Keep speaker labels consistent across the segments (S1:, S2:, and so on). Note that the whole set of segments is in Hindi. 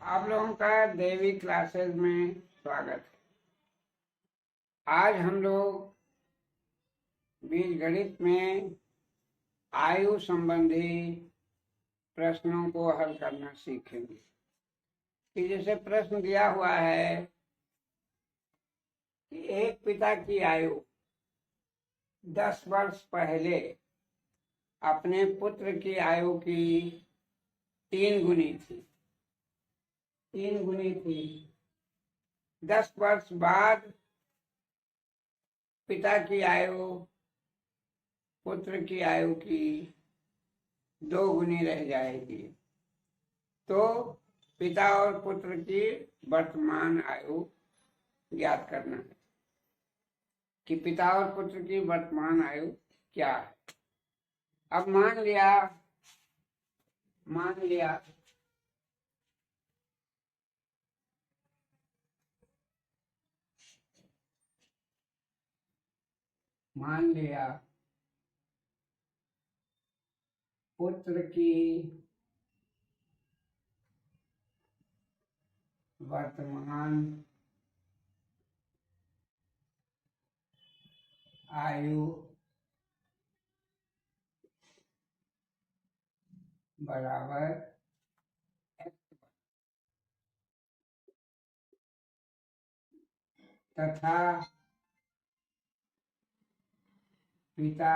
S1: आप लोगों का देवी क्लासेस में स्वागत है। आज हम लोग बीजगणित में आयु संबंधी प्रश्नों को हल करना सीखेंगे। कि जैसे प्रश्न दिया हुआ है कि एक पिता की आयु 10 वर्ष पहले अपने पुत्र की आयु की 3 गुनी थी। 10 वर्ष बाद पिता की आयु पुत्र की आयु की 2 गुनी रह जाएगी। तो पिता और पुत्र की वर्तमान आयु ज्ञात करना है कि पिता और पुत्र की वर्तमान आयु क्या है। अब मान लिया पुत्र की वर्तमान आयु बराबर तथा पिता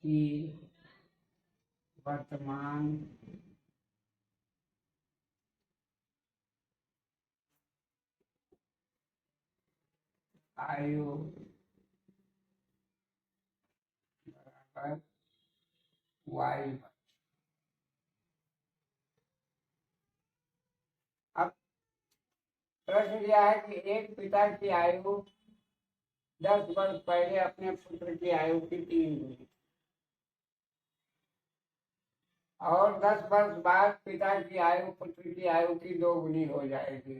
S1: की वर्तमान आयु बराबर y। अब प्रश्न दिया है कि एक पिता की आयु 10 वर्ष पहले अपने पुत्र की आयु की 3 गुनी और 10 वर्ष बाद पिता की आयु पुत्र की आयु की 2 गुनी हो जाएगी।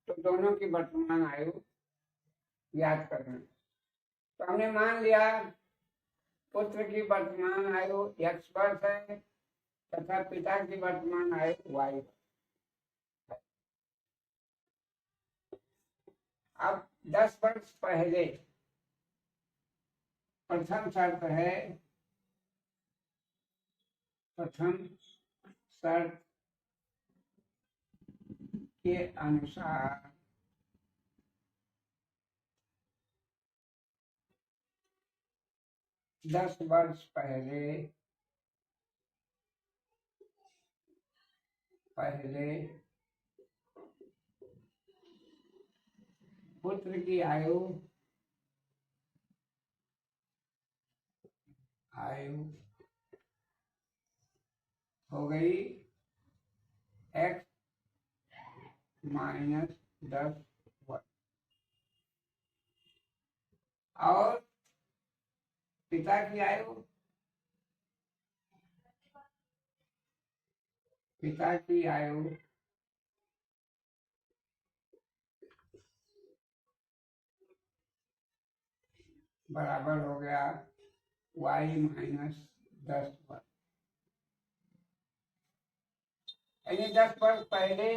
S1: तो दोनों की वर्तमान आयु याद करना। तो हमने मान लिया पुत्र की वर्तमान आयु x वर्ष है तथा पिता की वर्तमान आयु y। अब 10 वर्ष पहले प्रथम शर्त के अनुसार दस वर्ष पहले पुत्र की आयु हो गई x माइनस 10 वर्ष और पिता की आयु बराबर हो गया y माइनस 10 वर्ष। यानी 10 वर्ष पहले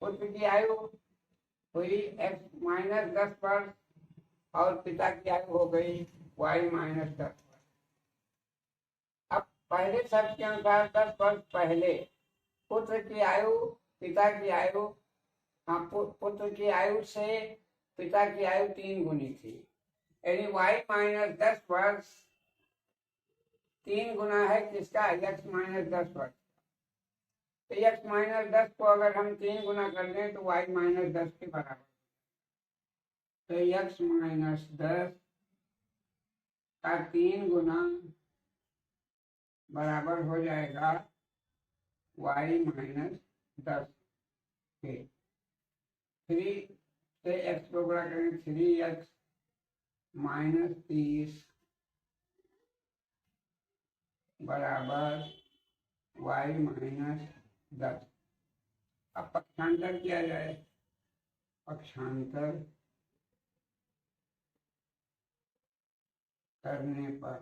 S1: पुत्र की आयु हुई x माइनस 10 वर्ष और पिता की आयु हो गई y माइनस 10 वर्ष। अब पहले शर्त के अनुसार 10 वर्ष पहले पुत्र की आयु पिता की आयु पुत्र की आयु से पिता की आयु 3 गुनी थी। यानी y माइनस 10 वर्ष 3 गुना है किसका? x माइनस 10 वर्ष। तो x माइनस 10 को अगर हम 3 गुना कर दें तो y माइनस 10 के बराबर। तो x माइनस 10 का 3 गुना बराबर हो जाएगा y माइनस 10 के। 3 से x को गुणा करेंगे 3x माइनस 30 बराबर y माइनस 10। अब पक्षांतर किया जाए। पक्षांतर करने पर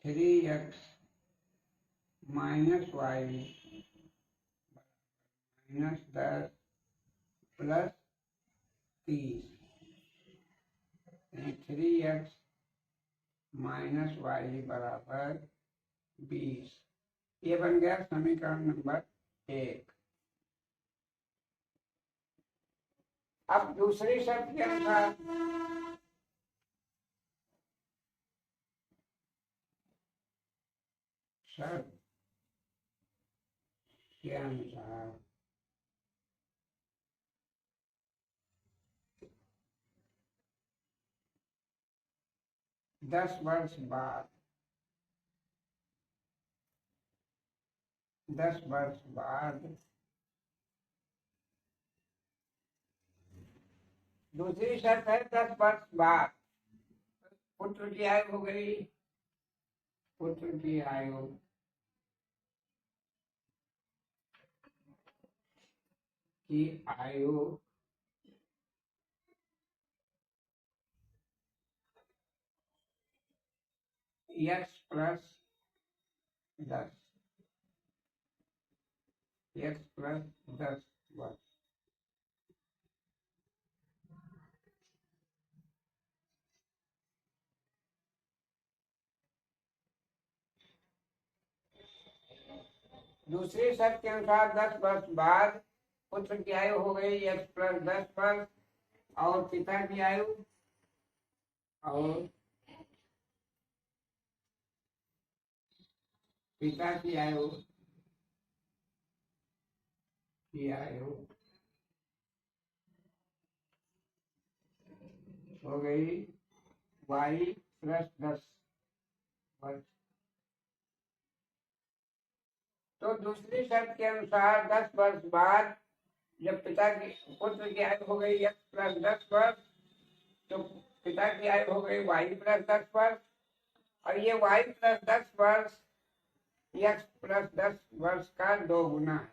S1: 3x minus y minus 10 plus 30, 3x minus y बराबर 20। ये बन गया समीकरण नंबर 1। अब दूसरी शर्त के अनुसार शर्त के अनुसार 10 वर्ष बाद 10 वर्ष बाद दूसरी शर्त है 10 वर्ष बाद पुत्र की आयु हो गई, पुत्र की आयु x प्लस 10 वर्ष। दूसरी शर्त के अनुसार 10 वर्ष बाद पुत्र की आयु हो गई x प्लस 10 वर्ष और पिता की आयु हो गई y प्लस 10 वर्ष। तो दूसरी शर्त के अनुसार 10 वर्ष बाद जब पुत्र की आयु हो गई x प्लस 10 वर्ष तो पिता की आयु हो गई y प्लस 10 वर्ष और ये y प्लस 10 वर्ष x प्लस 10 वर्ष का 2 गुना है,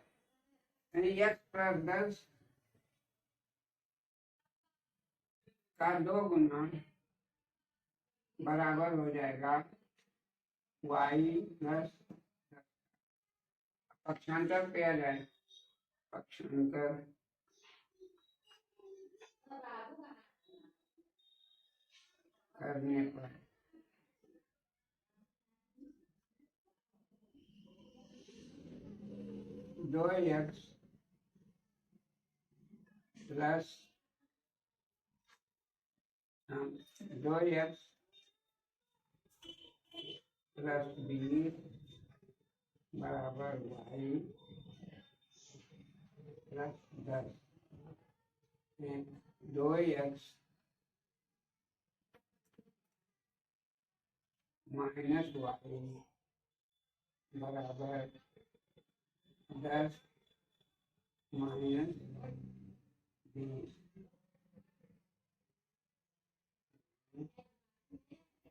S1: यानी x प्लस 10 का 2 गुना बराबर हो जाएगा y प्लस 10। पक्षांतर किया जाए, पक्षांतर करने पर 2x प्लस 2x प्लस 20 बराबर y प्लस 10 में 2x माइनस y बराबर 10 माइनस 20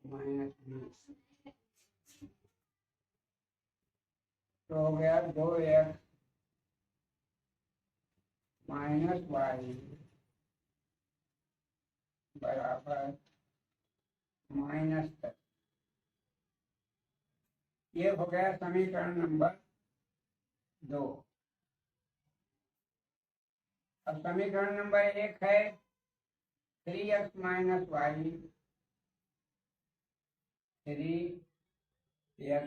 S1: माइनस 20 तो हो गया 2x माइनस वाई बराबर माइनस 10। ये हो गया समीकरण नंबर 2। अब समीकरण नंबर 1 है 3x minus Y 3x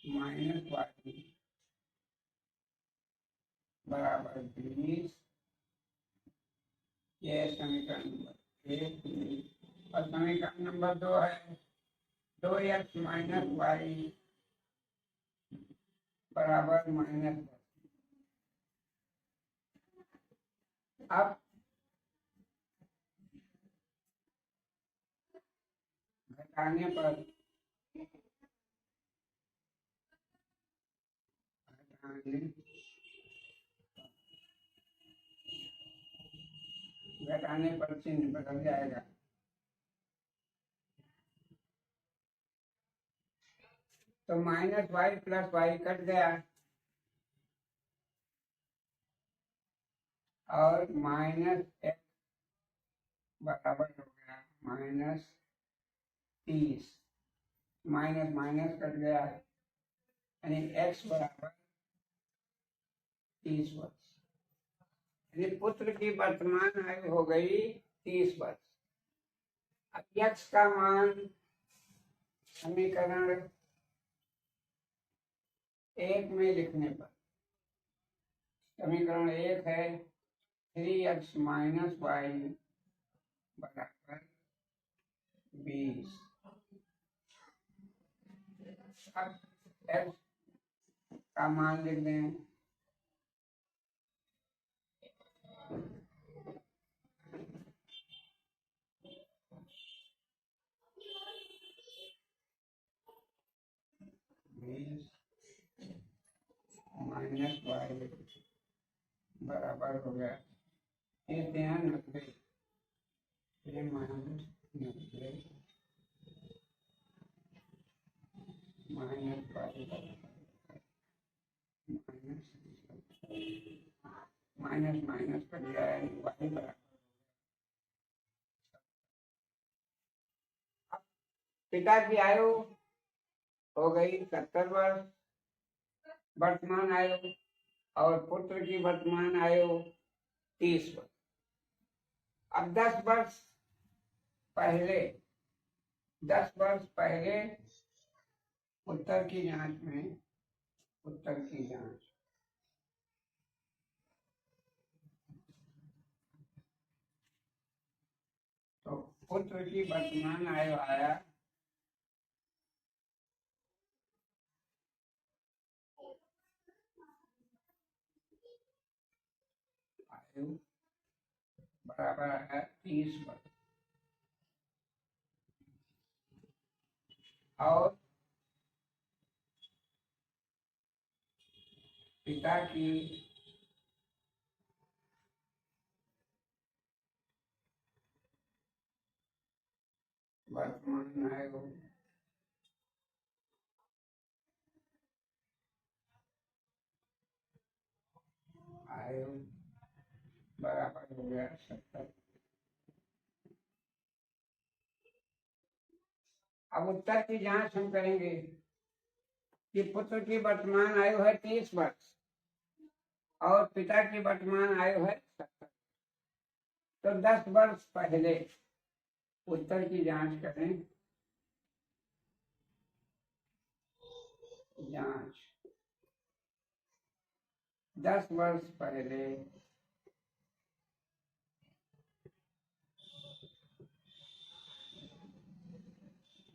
S1: minus y बराबर 20। ये समीकरण नंबर 1 और समीकरण नंबर 2 है 2x माइनस वाई बराबर माइनस 10। अब घटाने पर चिन्ह बदल जाएगा। तो minus y plus y cut गया और माइनस x बराबर हो गया माइनस 30 माइनस माइनस कट गया, यानी x बराबर 30 वर्ष। यानी पुत्र की वर्तमान आयु हो गई 30 वर्ष। अब x का मान समीकरण 1 में लिखने पर, समीकरण 1 है 3x माइनस वाई बराबर 20। अब x का मान लिख दें, माइनस वाई बराबर हो गया 90, minus 90 minus y minus minus कर दिया है वाई बराबर। पिता की आयु हो गई 70 वर्ष वर्तमान आयु, और पुत्र की वर्तमान आयु 30 वर्ष। अब 10 वर्ष पहले उत्तर की जांच में, उत्तर की जांच तो पुत्र की वर्तमान आयु आया आयु बराबर है 30 वर्ष, और पिता की वर्तमान आयु बराबर हो गया 70। अब उत्तर की जांच हम करेंगे कि पुत्र की वर्तमान आयु है 30 वर्ष और पिता की वर्तमान आयु है 70, तो 10 वर्ष पहले उत्तर की जांच करें। जांच 10 वर्ष पहले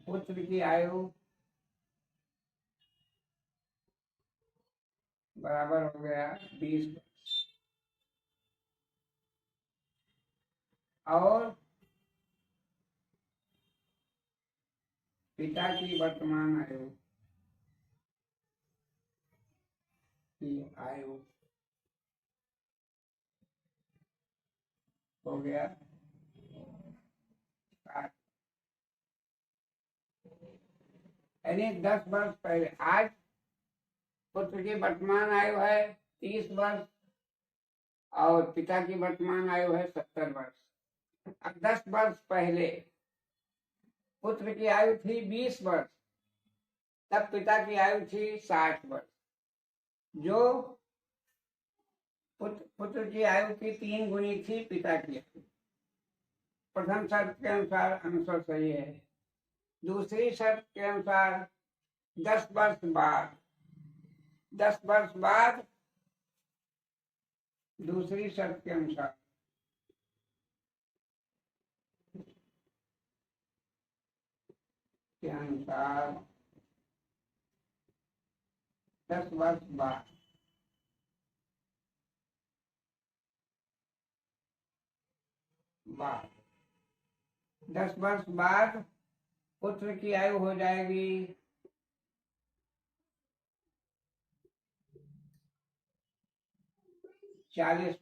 S1: पुत्र की आयु बराबर हो गया 20 वर्ष, और पिता की वर्तमान आयु हो गया 60। यानी 10 वर्ष पहले, आज पुत्र की वर्तमान आयु है 30 वर्ष और पिता की वर्तमान आयु है 70 वर्ष। अब 10 वर्ष पहले पुत्र की आयु थी 20 वर्ष, तब पिता की आयु थी 60 वर्ष, जो पुत्र की आयु की 3 गुनी थी पिता की आयु। प्रथम शर्त के अनुसार आंसर सही है। दूसरी शर्त के अनुसार 10 वर्ष बाद, 10 वर्ष बाद दूसरी शर्त के अनुसार के अनुसार 10 वर्ष बाद बाद 10 वर्ष बाद पुत्र की आयु हो जाएगी 40 वर्ष,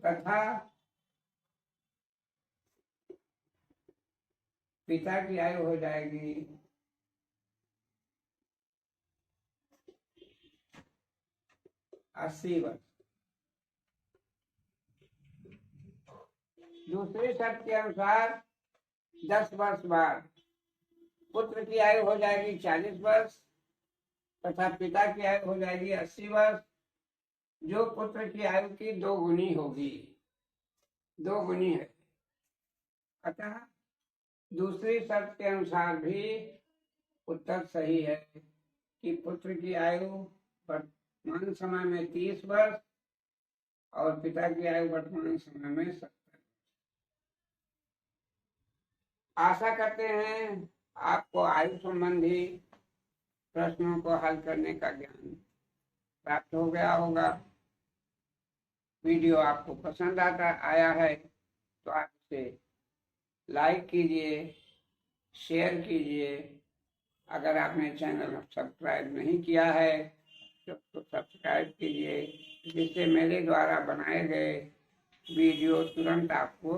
S1: तथा पिता की आयु हो जाएगी 80 वर्ष। दूसरी शर्त के अनुसार 10 वर्ष बाद पुत्र की आयु हो जाएगी 40 वर्ष तथा पिता की आयु हो जाएगी 80 वर्ष, जो पुत्र की आयु की 2 गुनी होगी, 2 गुनी है। अतः दूसरी शर्त के अनुसार भी उत्तर सही है कि पुत्र की आयु वर्तमान समय में 30 वर्ष और पिता की आयु वर्तमान समय में 70। आशा करते हैं आपको आयु संबंधी प्रश्नों को हल करने का ज्ञान प्राप्त हो गया होगा। वीडियो आपको पसंद आया है तो आप इसे लाइक कीजिए, शेयर कीजिए। अगर आपने चैनल सब्सक्राइब नहीं किया है तो सब्सक्राइब कीजिए, जिससे मेरे द्वारा बनाए गए वीडियो तुरंत आपको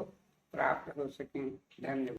S1: प्राप्त हो सकें। धन्यवाद।